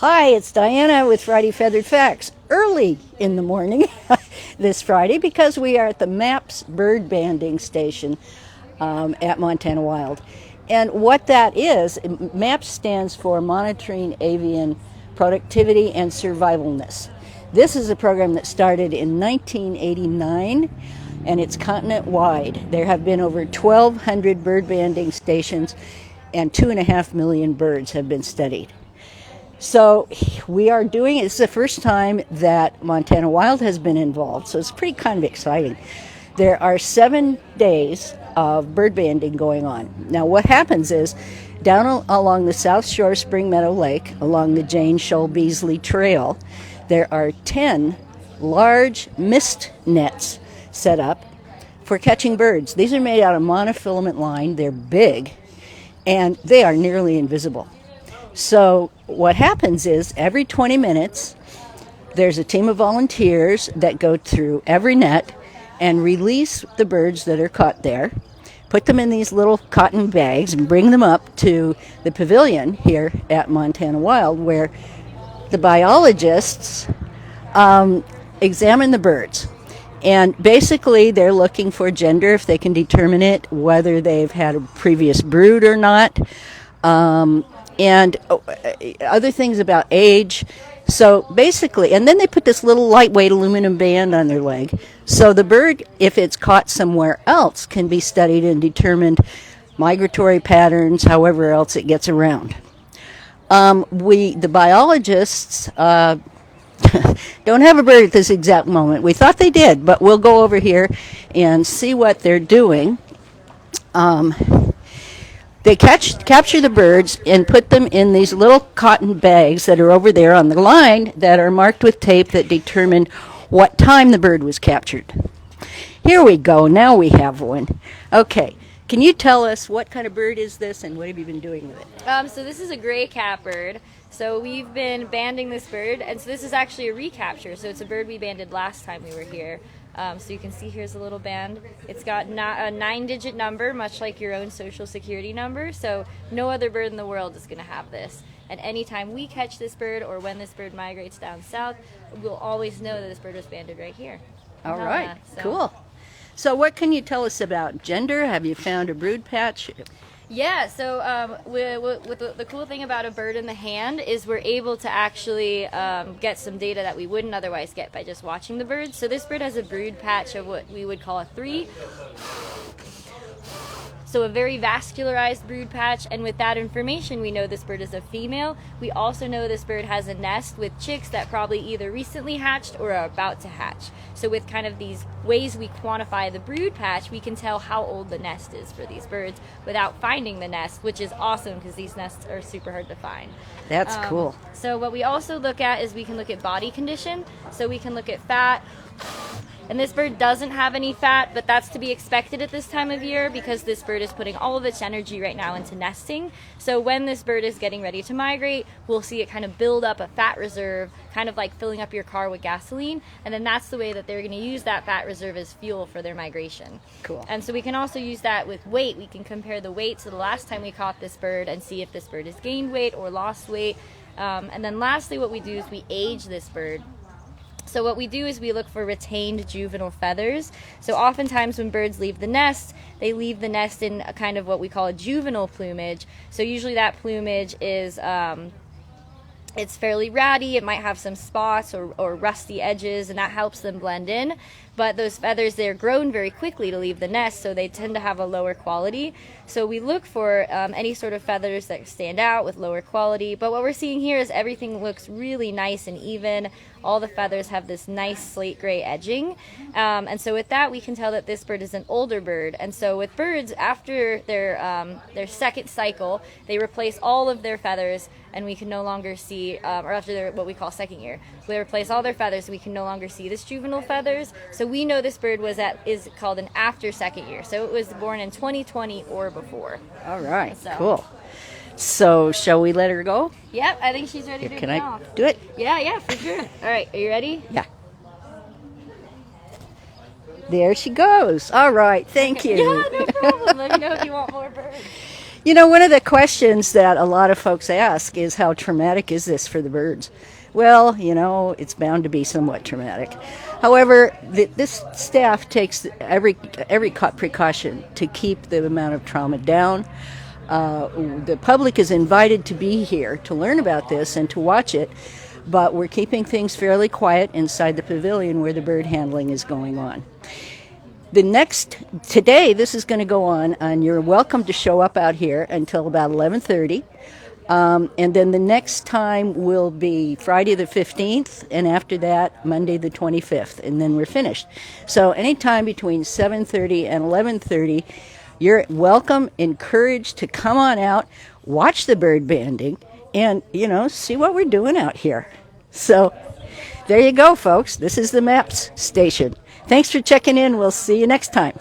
Hi, it's Diana with Friday Feathered Facts. Early in the morning this Friday because we are at the MAPS bird banding station at Montana Wild. And what that is, MAPS stands for Monitoring Avian Productivity and Survivalness. This is a program that started in 1989 and it's continent wide. There have been over 1,200 bird banding stations and 2.5 million birds have been studied. So we are doing, it's the first time that Montana Wild has been involved, so it's pretty kind of exciting. There are 7 days of bird banding going on. Now what happens is, down along the South Shore Spring Meadow Lake, along the Jane Shoal Beasley Trail, there are 10 large mist nets set up for catching birds. These are made out of monofilament line, they're big, and they are nearly invisible. So what happens is every 20 minutes, there's a team of volunteers that go through every net and release the birds that are caught there, put them in these little cotton bags and bring them up to the pavilion here at Montana Wild where the biologists examine the birds. And basically they're looking for gender if they can determine it, whether they've had a previous brood or not. And other things about age. So basically, and then they put this little lightweight aluminum band on their leg. So the bird, if it's caught somewhere else, can be studied and determined migratory patterns, however else it gets around. The biologists don't have a bird at this exact moment. We thought they did, but we'll go over here and see what they're doing. They capture the birds and put them in these little cotton bags that are over there on the line that are marked with tape that determine what time the bird was captured. Here we go. Now we have one. Okay. Can you tell us what kind of bird is this and what have you been doing with it? So this is a gray cap bird. So we've been banding this bird, and so this is actually a recapture. So it's a bird we banded last time we were here. So you can see here's a little band. It's got a 9-digit number, much like your own social security number. So no other bird in the world is going to have this. And anytime we catch this bird or when this bird migrates down south, we'll always know that this bird was banded right here. All right, cool. So what can you tell us about gender? Have you found a brood patch? Yeah, so the cool thing about a bird in the hand is we're able to actually get some data that we wouldn't otherwise get by just watching the bird. So this bird has a brood patch of what we would call a 3. So a very vascularized brood patch, and with that information we know this bird is a female. We also know this bird has a nest with chicks that probably either recently hatched or are about to hatch. So with kind of these ways we quantify the brood patch, we can tell how old the nest is for these birds without finding the nest, which is awesome because these nests are super hard to find. That's cool. So what we also look at is we can look at body condition. So we can look at fat. And this bird doesn't have any fat, but that's to be expected at this time of year because this bird is putting all of its energy right now into nesting. So when this bird is getting ready to migrate, we'll see it kind of build up a fat reserve, kind of like filling up your car with gasoline. And then that's the way that they're going to use that fat reserve as fuel for their migration. Cool. And so we can also use that with weight. We can compare the weight to the last time we caught this bird and see if this bird has gained weight or lost weight. And then lastly, what we do is we age this bird. So what we do is we look for retained juvenile feathers. So oftentimes when birds leave the nest, they leave the nest in a kind of what we call a juvenile plumage. So usually that plumage is it's fairly ratty. It might have some spots or rusty edges, and that helps them blend in. But those feathers, they're grown very quickly to leave the nest, so they tend to have a lower quality. So we look for any sort of feathers that stand out with lower quality. But what we're seeing here is everything looks really nice and even. All the feathers have this nice slate gray edging. And so with that, we can tell that this bird is an older bird. And so with birds, after their second cycle, they replace all of their feathers, and we can no longer see, or after their what we call second year, they replace all their feathers, we can no longer see this juvenile feathers. So we know this bird is called an after second year. So it was born in 2020 or before. All right, cool. So shall we let her go? Yep, I think she's ready to Can go I off. do it? Yeah, for sure. All right, are you ready? Yeah. There she goes. All right, thank you. Yeah, no problem. Let me know if you want more birds. You know, one of the questions that a lot of folks ask is how traumatic is this for the birds? Well, you know, it's bound to be somewhat traumatic. However, this staff takes every precaution to keep the amount of trauma down. The public is invited to be here to learn about this and to watch it, but we're keeping things fairly quiet inside the pavilion where the bird handling is going on. Today, this is going to go on, and you're welcome to show up out here until about 11:30. And then the next time will be Friday the 15th, and after that, Monday the 25th, and then we're finished. So anytime between 7:30 and 11:30, you're welcome, encouraged to come on out, watch the bird banding, and, you know, see what we're doing out here. So there you go, folks. This is the MAPS station. Thanks for checking in. We'll see you next time.